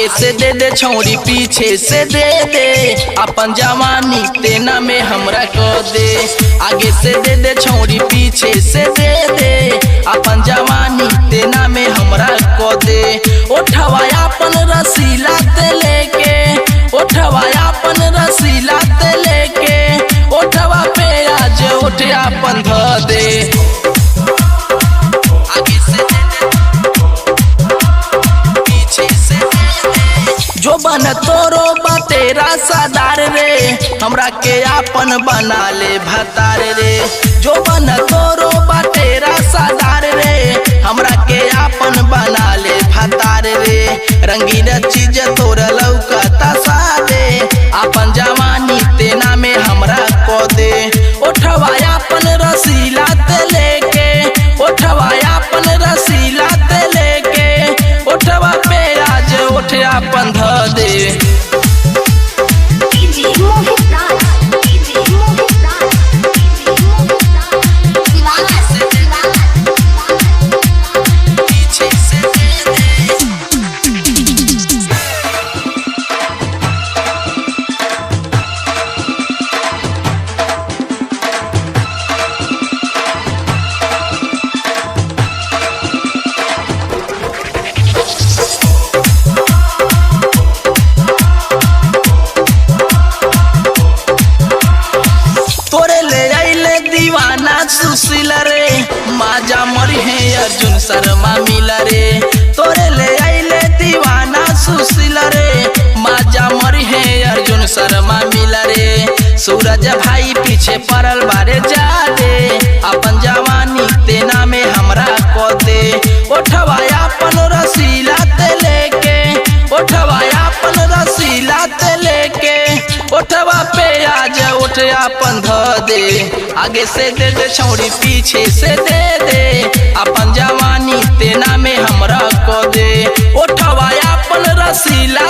आगे से दे दे छौरी पीछे से दे दे, अपन जवानी तेना में हमरा को दे। आगे से दे दे छौरी पीछे से दे दे, अपन जवानी तेना में हमरा को दे। उठवा अपन रसीला ते लेके, उठवा अपन रसीला ते लेके, उठवा पे आज उठ अपन ध दे। आगे से दे दे पीछे से दे दे, जो बन तोरो बा तेरा सदार रे, हमरा के आपन बना ले भतार रे। जो बन तोरो बा तेरा सदार रे, हमरा के आपन बना ले भतार रे। रंगीन चीज तोरा लौकता सादे, अपन जवानी तेना में हमरा को दे। उठवा अपन रसीला ते लेके, उठवा अपन रसीला ते लेके, उठवा पे आज उठ अपन ध दे। सुशील रे माजा मरी है अर्जुन शर्मा मिला रे। तोरे ले आइले दीवाना सुशील रे, माजा मरी है अर्जुन शर्मा मिला रे। सूरज भाई पीछे पड़ल बारे जा दे, अपन जवानी तेना में हमरा को दे। उठवा अपन रसीला ते लेके, उठवा अपन रसीला ते लेके, उठवा पे आज उठ अपन ध दे। आगे से दे दे छौरी पीछे से दे दे, अपन जवानी तेना में हमरा को दे। उठवा अपन रसीला